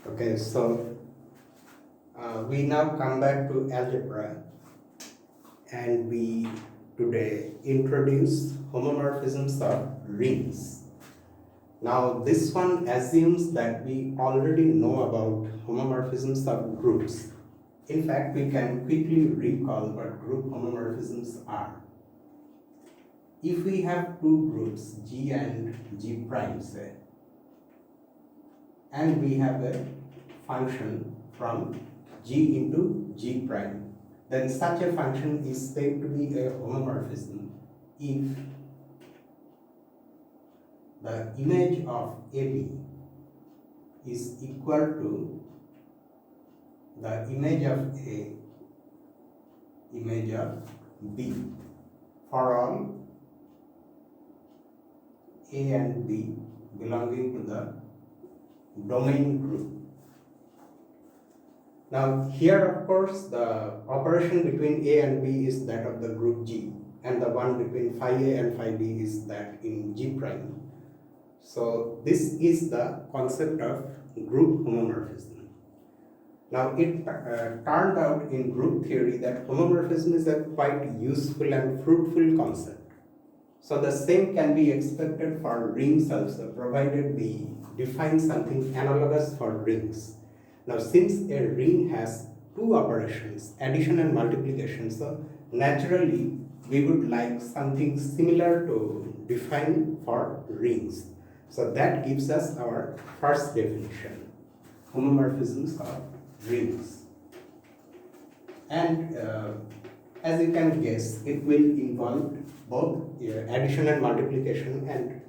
Okay, so we now come back to algebra, and we today introduce homomorphisms of rings. Now this one assumes that we already know about homomorphisms of groups. In fact, we can quickly recall what group homomorphisms are. If we have two groups, G and G prime, say, and we have a function from G into G prime, then such a function is said to be a homomorphism if the image of AB is equal to the image of A, image of B, for all A and B belonging to the domain group. Now here, of course, the operation between A and B is that of the group G, and the one between phi A and phi B is that in G prime. So this is the concept of group homomorphism. Now it turned out in group theory that homomorphism is a quite useful and fruitful concept. So the same can be expected for rings also, provided we define something analogous for rings. Now since a ring has two operations, addition and multiplication, so naturally we would like something similar to define for rings. So that gives us our first definition, homomorphisms of rings. And as you can guess, it will involve both addition and multiplication, and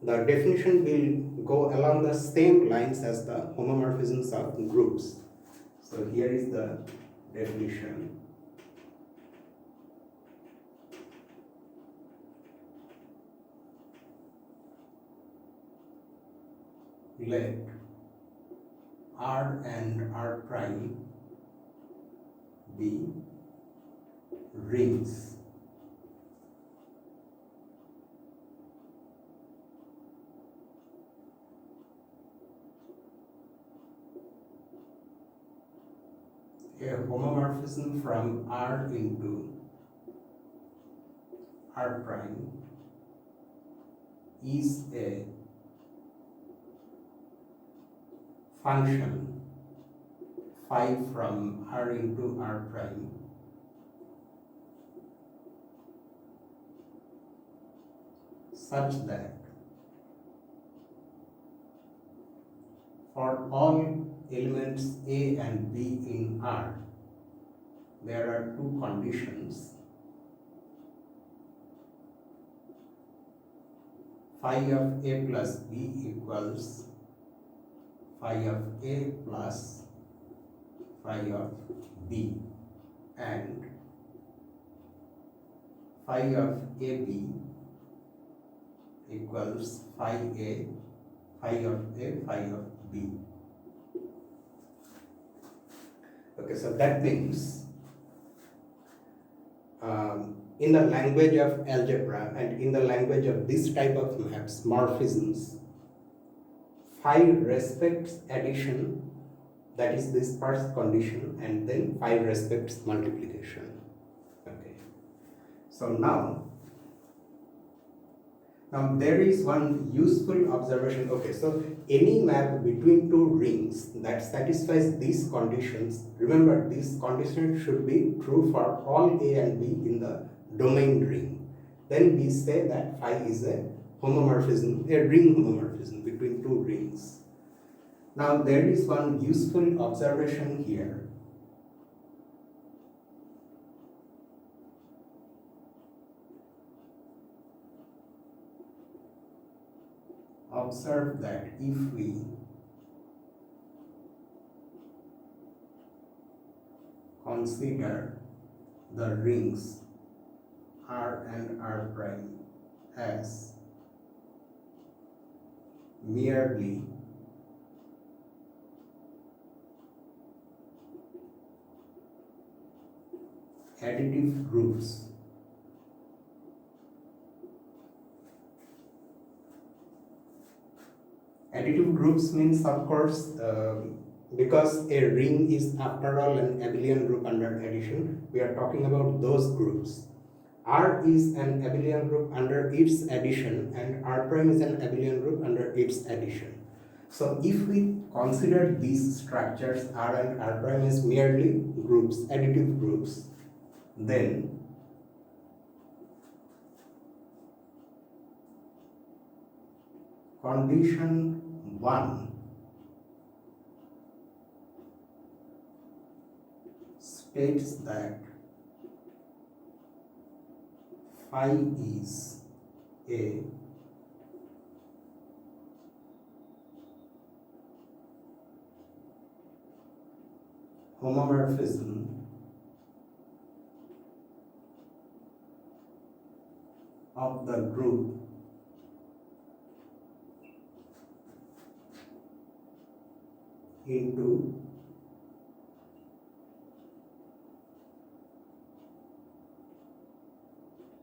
the definition will go along the same lines as the homomorphisms of groups. So here is the definition. Let R and R prime be rings a homomorphism from R into R prime is a function phi from R into R prime such that for all elements A and B in R, there are two conditions. Phi of A plus B equals phi of A plus phi of B, and phi of AB equals phi A, phi of A, phi of B. Okay, so that means in the language of algebra and in the language of this type of maps, morphisms, phi respects addition, that is this first condition, and then phi respects multiplication. Okay, so now there is one useful observation. Okay, so any map between two rings that satisfies these conditions, remember these conditions should be true for all A and B in the domain ring. Then we say that phi is a homomorphism, a ring homomorphism between two rings. Now there is one useful observation here. Observe that if we consider the rings R and R prime as merely additive groups, additive groups means, of course, because a ring is after all an abelian group under addition, we are talking about those groups. R is an abelian group under its addition and R prime is an abelian group under its addition. So if we consider these structures R and R prime as merely groups, additive groups, then condition 1 states that phi is a homomorphism of the group into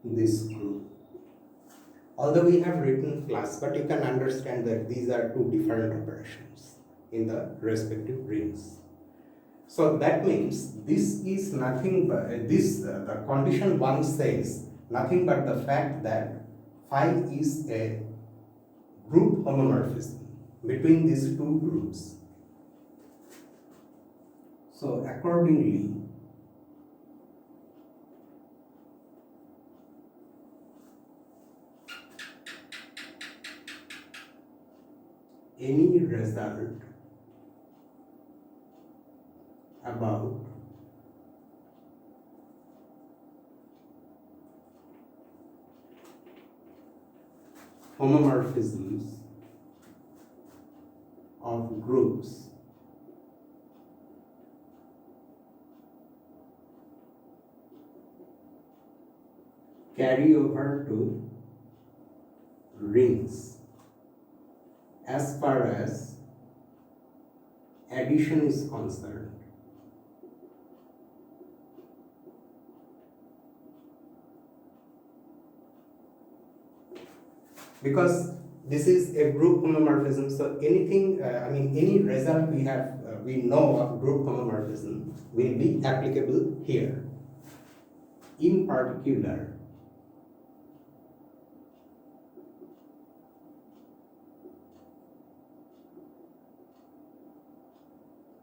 this group. Although we have written plus, but you can understand that these are two different operations in the respective rings. So that means this is nothing but the condition 1 says nothing but the fact that phi is a group homomorphism between these two groups. So accordingly, any result about homomorphisms of groups carry over to rings as far as addition is concerned. Because this is a group homomorphism, so anything, any result we have, we know of group homomorphism will be applicable here. In particular,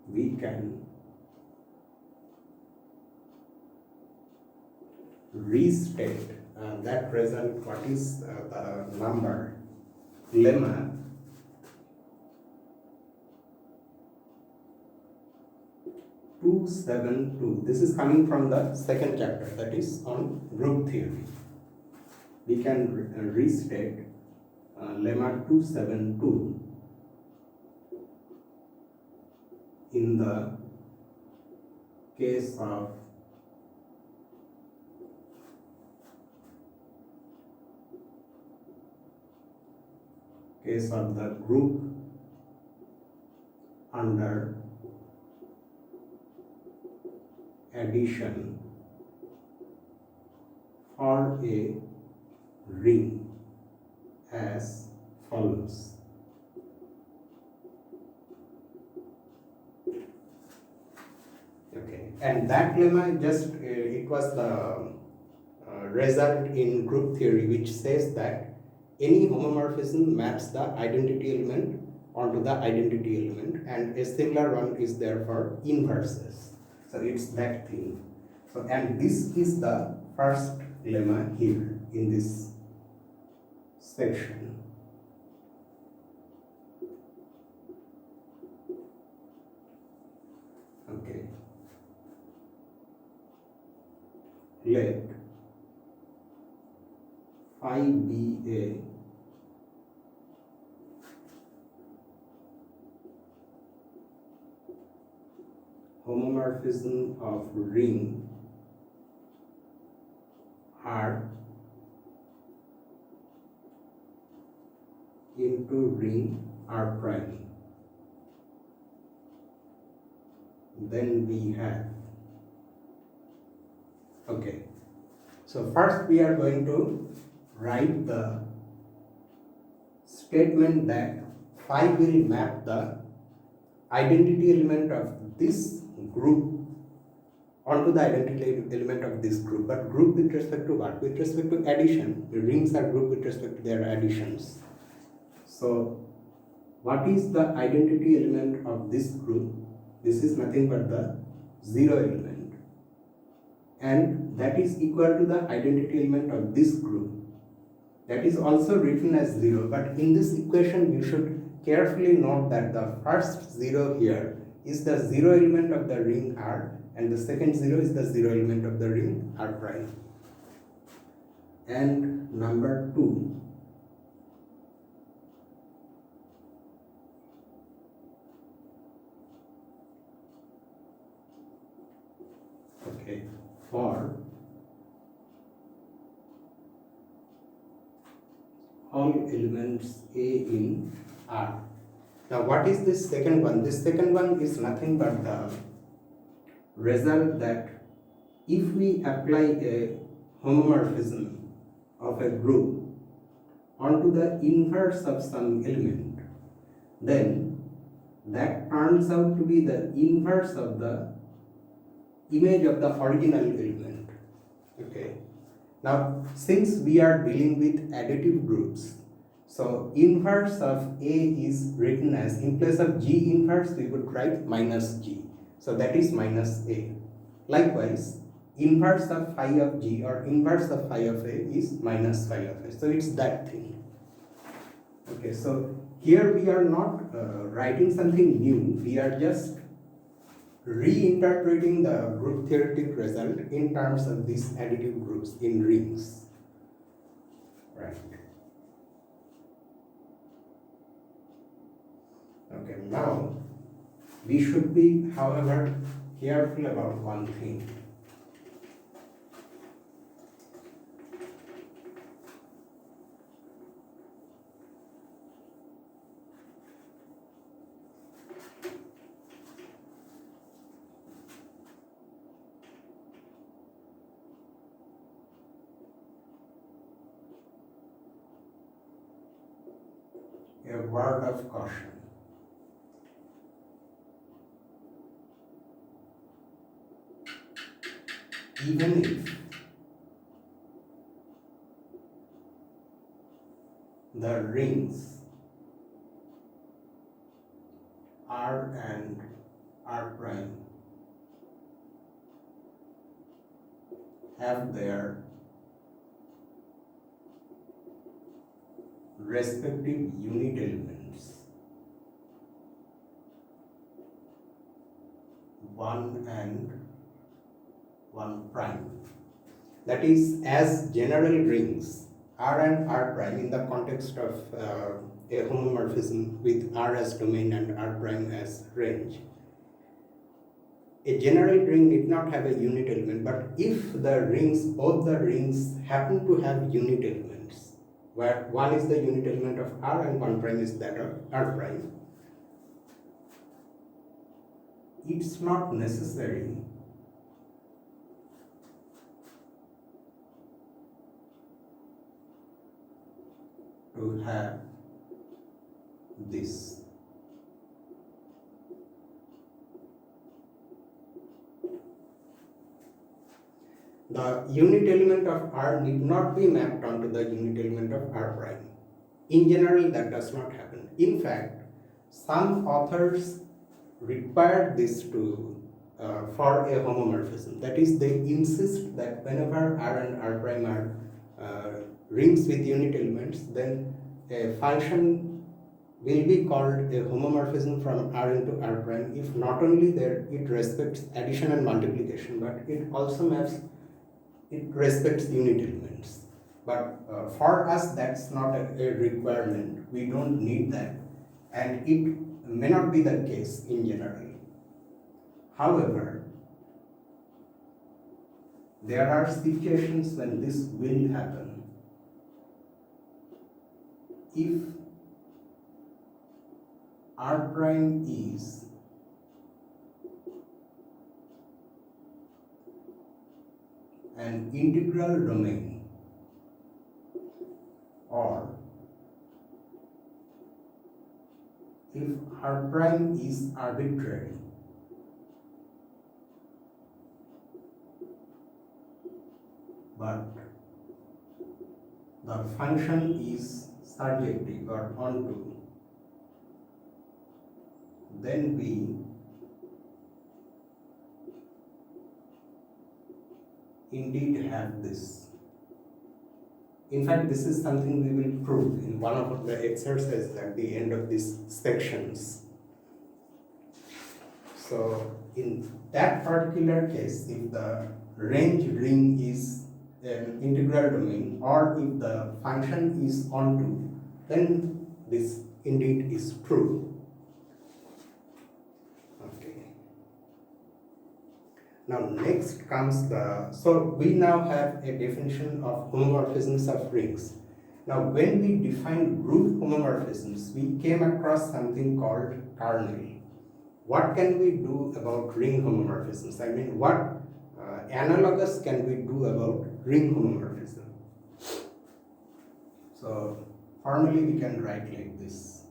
we can restate that result. What is the number? Lemma two seven two. This is coming from the second chapter, that is on group theory. We can restate lemma 272 in the case of the group under addition for a ring as follows. Okay, and that lemma just it was the result in group theory, which says that any homomorphism maps the identity element onto the identity element, and a similar one is there for inverses. So it's that thing. So, and this is the first lemma here in this section. Okay. Let phi be a homomorphism of ring R into ring R prime. Then we have, okay, so first we are going to write the statement that phi will map the identity element of this group onto the identity element of this group, but group with respect to what? With respect to addition. The rings are grouped with respect to their additions. So what is the identity element of this group? This is nothing but the 0 element, and that is equal to the identity element of this group. That is also written as 0, but in this equation you should carefully note that the first 0 here is the 0 element of the ring R, and the second 0 is the 0 element of the ring R prime. And number 2, okay, for all elements A in R. Now what is this second one? This second one is nothing but the result that if we apply a homomorphism of a group onto the inverse of some element, then that turns out to be the inverse of the image of the original element. Okay. Now, since we are dealing with additive groups, so inverse of A is written as, in place of G inverse, we would write minus G. So that is minus A. Likewise, inverse of phi of G or inverse of phi of A is minus phi of A. So it's that thing. Okay, so here we are not writing something new, we are just reinterpreting the group theoretic result in terms of these additive groups in rings. Right. Okay, now we should be, however, careful about one thing. A word of caution. Even if the rings R and R prime have their respective unit elements, 1 and 1 prime, that is, as general rings R and R prime in the context of a homomorphism with R as domain and R prime as range. A general ring need not have a unit element, but if the rings, both the rings happen to have unit elements, where one is the unit element of R and 1 prime is that of R prime, it's not necessary to have this. The unit element of R need not be mapped onto the unit element of R prime. In general, that does not happen. In fact, some authors require this to for a homomorphism. That is, they insist that whenever R and R prime are rings with unit elements, then a function will be called a homomorphism from R into R prime if not only there it respects addition and multiplication, but it also maps, it respects unit elements. But for us, that's not a requirement. We don't need that, and it may not be the case in general. However, there are situations when this will happen. If R prime is an integral domain, or if r prime is arbitrary, but the function is surjective or onto, then we indeed have this. In fact, this is something we will prove in one of the exercises at the end of these sections. So, in that particular case, if the range ring is an integral domain or if the function is onto, then this indeed is true. Okay. Now next comes so we now have a definition of homomorphisms of rings. Now when we define group homomorphisms, we came across something called kernel. What can we do about ring homomorphisms? I mean, what analogous can we do about ring homomorphism? So formally we can write like this.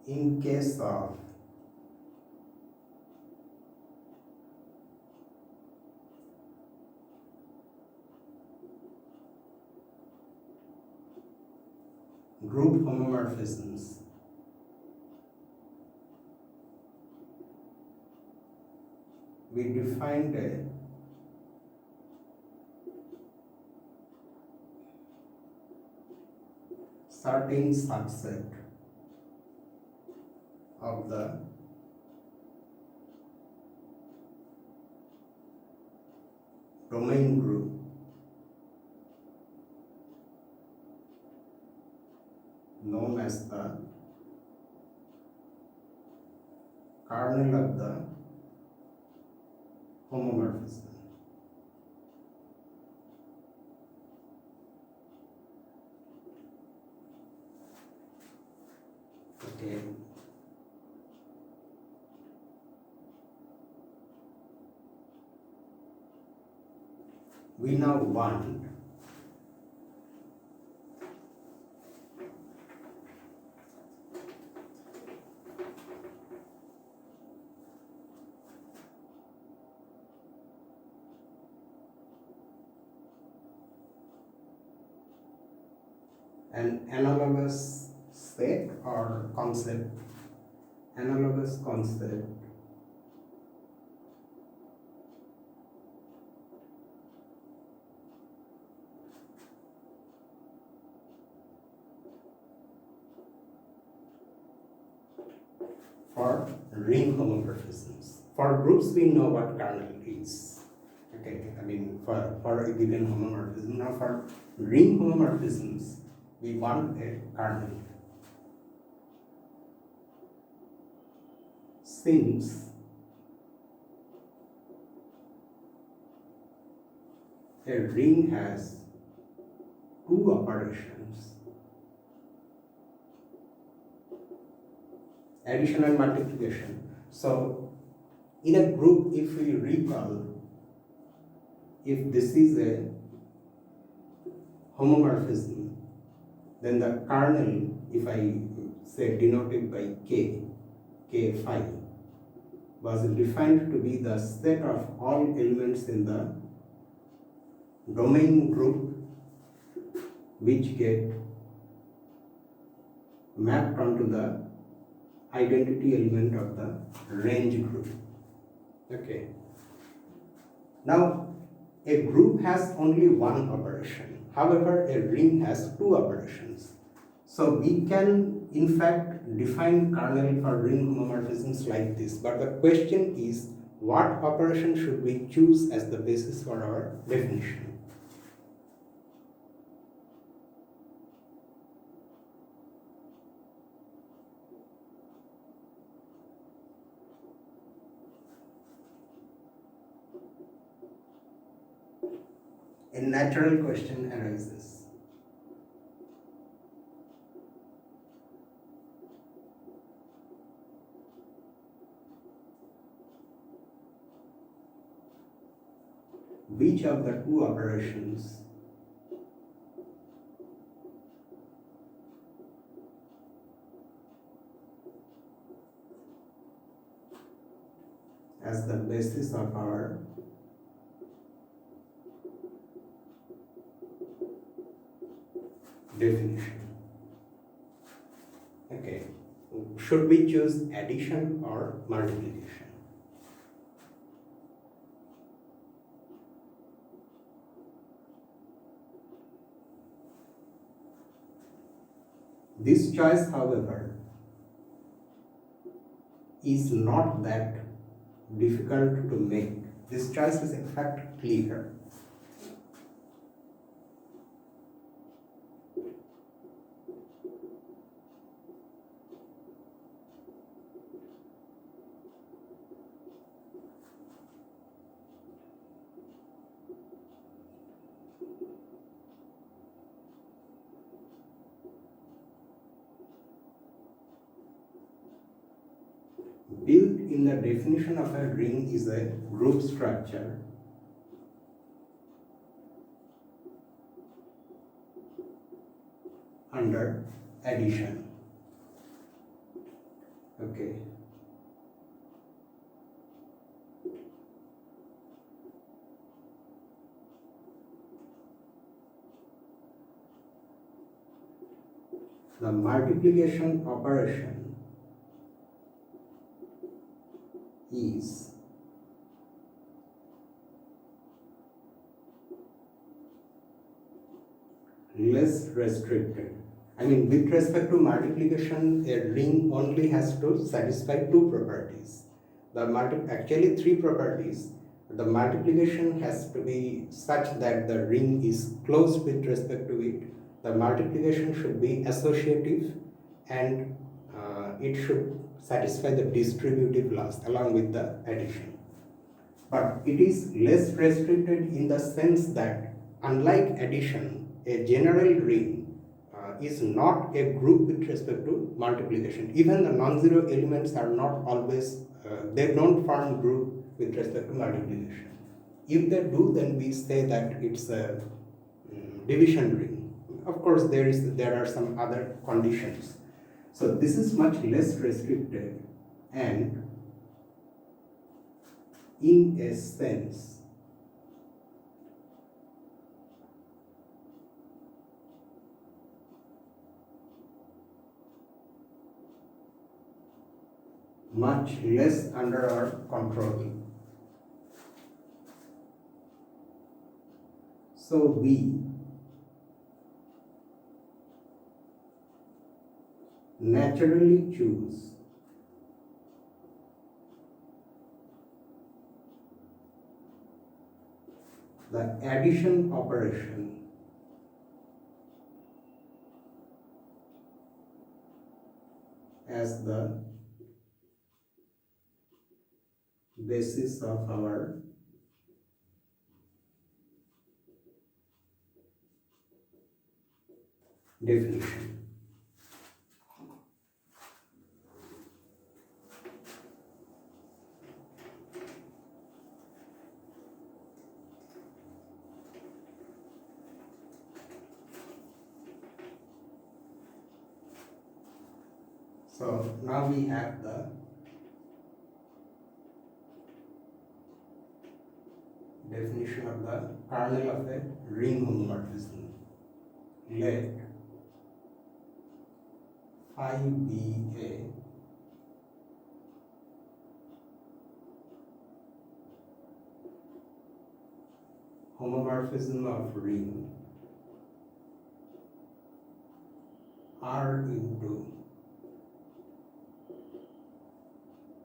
In case of group homomorphisms, we defined a certain subset of the domain group known as the kernel of the homomorphism. Okay. We now want an analogous set or concept, analogous concept for ring homomorphisms. For groups, we know what kernel is. Okay, I mean for a given homomorphism. Now for ring homomorphisms, we want a kernel. Since a ring has two operations, addition and multiplication. So in a group, if we recall, if this is a homomorphism, then the kernel, if I say denoted by k phi, was defined to be the set of all elements in the domain group which get mapped onto the identity element of the range group. Okay. Now, a group has only one operation. However, a ring has two operations. So we can, in fact, define kernel for ring homomorphisms like this. But the question is, what operation should we choose as the basis for our definition? A natural question arises. Which of the two operations as the basis of our definition. Okay, should we choose addition or multiplication? This choice, however, is not that difficult to make. This choice is in fact clear. Built in the definition of a ring is a group structure under addition. Okay. The multiplication operation is less restricted. I mean, with respect to multiplication, a ring only has to satisfy two properties. Actually three properties. The multiplication has to be such that the ring is closed with respect to it. The multiplication should be associative, and it should satisfy the distributive laws along with the addition. But it is less restricted in the sense that, unlike addition, a general ring is not a group with respect to multiplication. Even the non-zero elements are not always, they don't form group with respect to multiplication. If they do, then we say that it's a division ring. Of course, there are some other conditions. So this is much less restricted, and in a sense much less under our control. So we naturally choose the addition operation as the basis of our definition. So now we have the definition of the kernel of a ring homomorphism. Let phi be a homomorphism of ring R into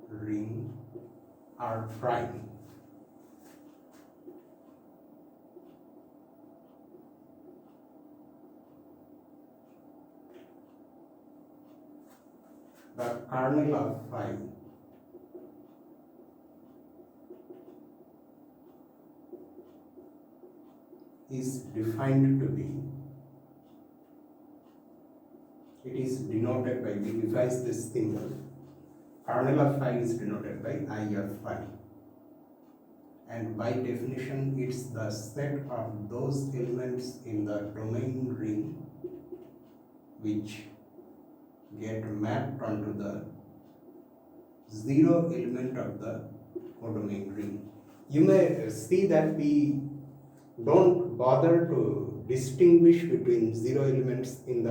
ring R prime. The kernel of phi is defined to be, it is denoted by, we revise this symbol, kernel of phi is denoted by I of phi, and by definition it's the set of those elements in the domain ring which get mapped onto the zero element of the codomain ring. You may see that we don't bother to distinguish between zero elements in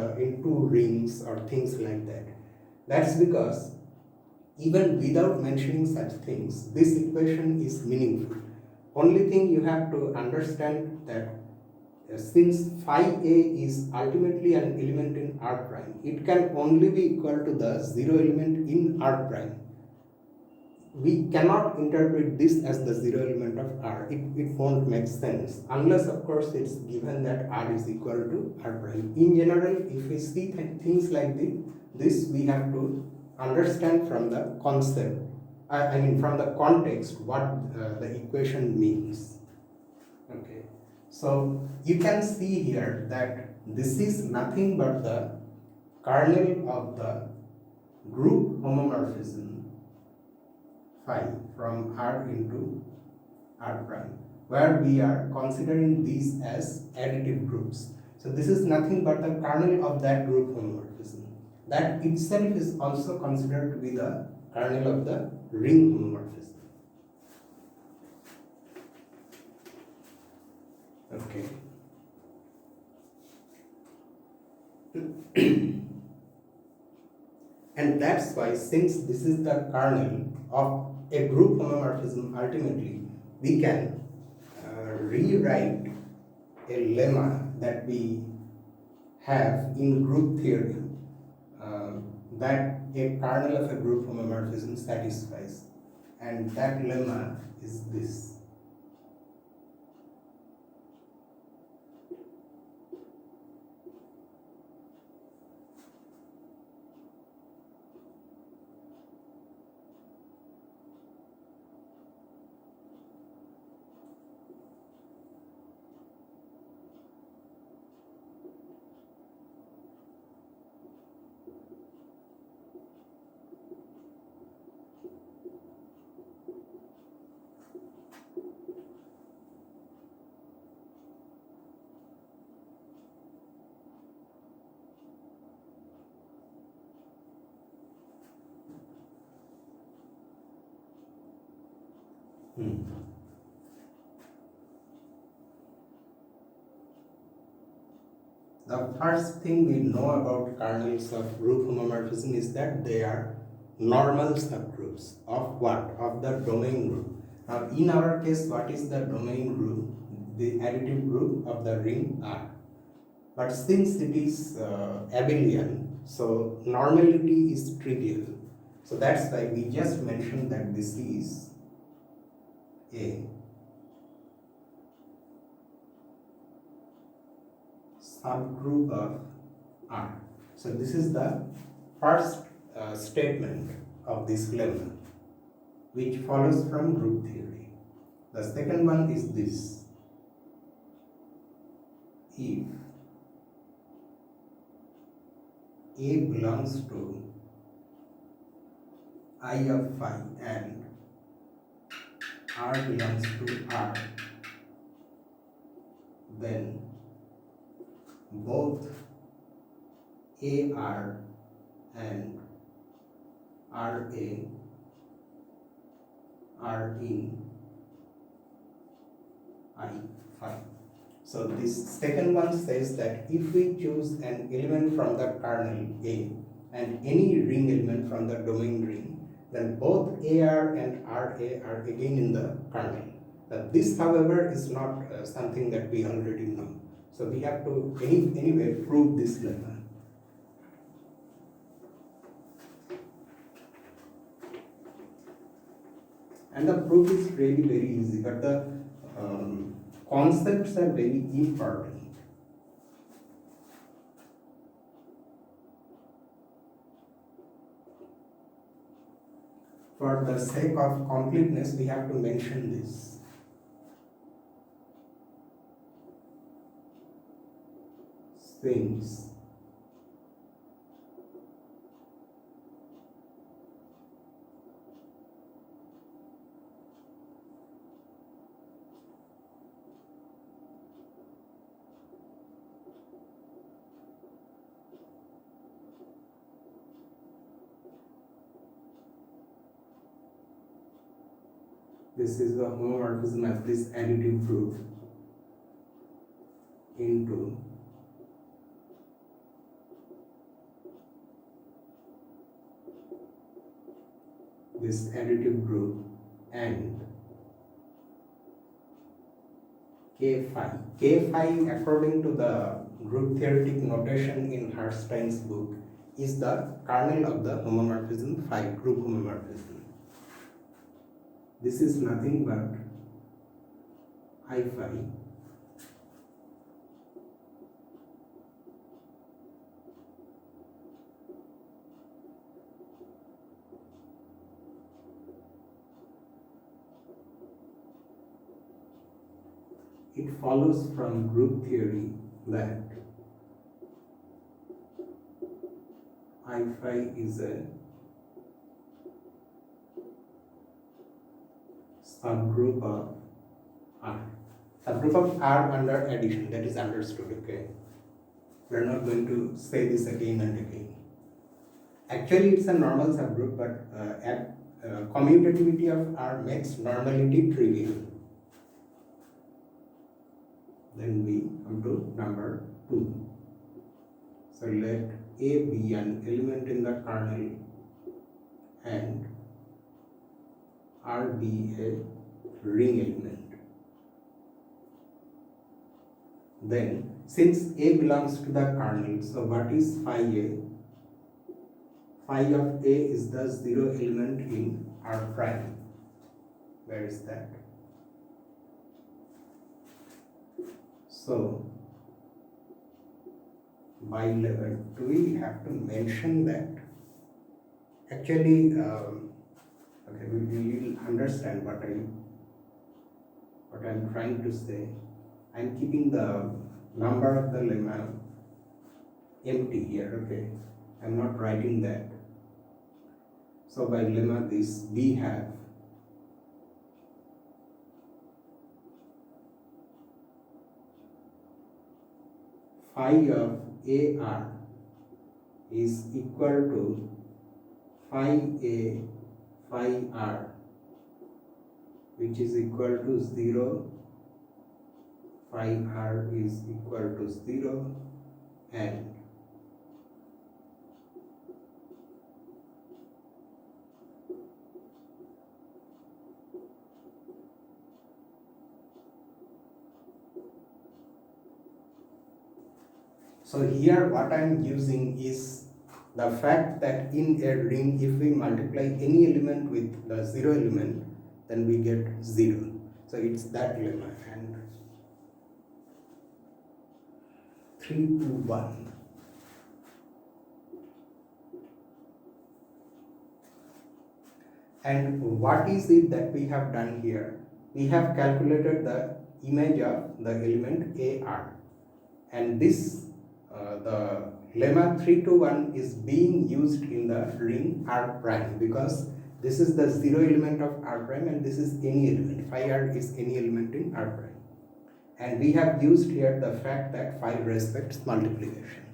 two rings or things like that. That's because even without mentioning such things, this equation is meaningful. Only thing you have to understand that since phi a is ultimately an element in R prime, it can only be equal to the zero element in R prime. We cannot interpret this as the zero element of R. It won't make sense unless, of course, it's given that R is equal to R prime. In general, if we see things like this we have to understand from the concept, I mean from the context, what the equation means. Okay, so you can see here that this is nothing but the kernel of the group homomorphism phi from R into R prime, where we are considering these as additive groups. So this is nothing but the kernel of that group homomorphism. That itself is also considered to be the kernel of the ring homomorphism. Okay. And that's why, since this is the kernel of a group homomorphism, ultimately we can rewrite a lemma that we have in group theory that a kernel of a group homomorphism satisfies, and that lemma is this. The first thing we know about kernels of group homomorphism is that they are normal subgroups of what? Of the domain group. Now in our case, what is the domain group? The additive group of the ring R. But since it is abelian, so normality is trivial. So that's why we just mentioned that this is a subgroup of R. So this is the first statement of this lemma, which follows from group theory. The second one is this: if A belongs to I of phi and R belongs to R, then both AR and RA are in I phi. So this second one says that if we choose an element from the kernel A and any ring element from the domain ring, then both AR and RA are again in the kernel. This, however, is not something that we already know. So we have to anyway prove this lemma. And the proof is really very easy, but the concepts are very important. For the sake of completeness, we have to mention this. Since this is the homomorphism of this additive group into this additive group and K phi. K phi, according to the group theoretic notation in Herstein's book, is the kernel of the homomorphism phi, group homomorphism. This is nothing but I phi it follows from group theory that I phi is a subgroup of R. Subgroup of R under addition, that is understood, okay? We are not going to say this again and again. Actually, it's a normal subgroup, but commutativity of R makes normality trivial. Then we come to number 2. So let A be an element in the kernel and R be a ring element. Then, since A belongs to the kernel, so what is phi A? Phi of A is the 0 element in R prime. Where is that? So, by level, do we have to mention that? Actually, okay, we will understand what I'm trying to say. I'm keeping the number of the lemma empty here, okay? I'm not writing that. So by lemma this, we have phi of AR is equal to phi A phi R, which is equal to 0, phi R is equal to 0, and so here what I am using is the fact that in a ring, if we multiply any element with the 0 element, then we get 0. So it's that lemma. And 3 to 1. And what is it that we have done here? We have calculated the image of the element AR, and this the lemma 3 to 1 is being used in the ring R prime, because this is the 0 element of R prime and this is any element. Phi R is any element in R prime. And we have used here the fact that phi respects multiplication.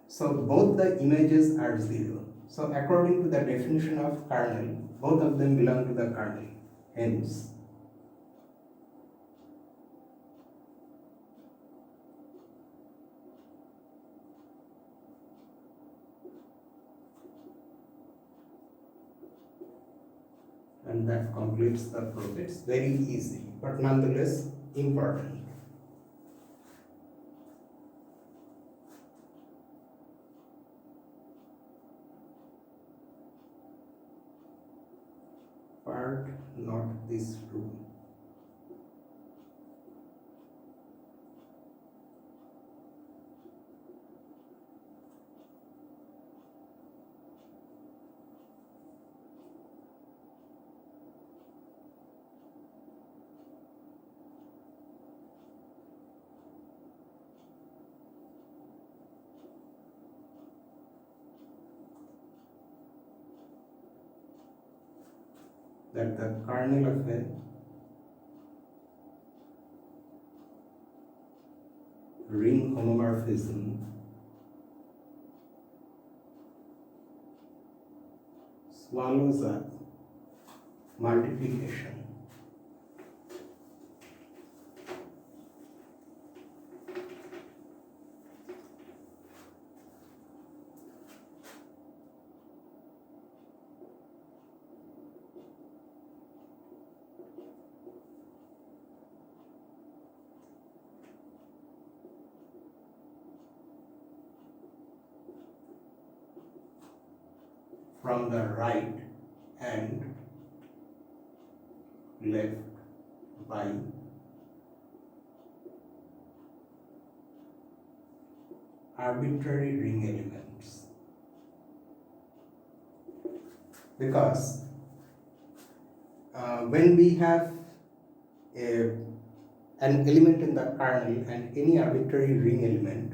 So both the images are 0. So according to the definition of kernel, both of them belong to the kernel. Hence, and that completes the proof. It's very easy, but nonetheless important. Part not this rule. That the kernel of a ring homomorphism swallows up multiplication from the right and left by arbitrary ring elements, because when we have an element in the kernel and any arbitrary ring element,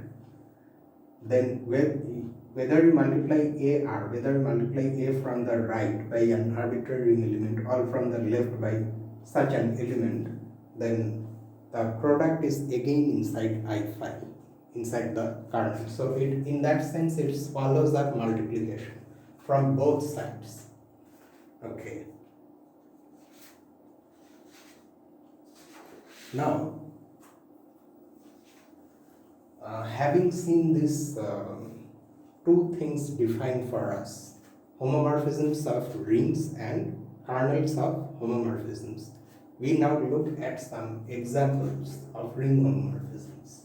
then whether you multiply A or whether you multiply A from the right by an arbitrary ring element or from the left by such an element, then the product is again inside I file, inside the kernel. So in that sense it follows that multiplication from both sides. Okay. Now, having seen this two things defined for us, homomorphisms of rings and kernels of homomorphisms, we now look at some examples of ring homomorphisms.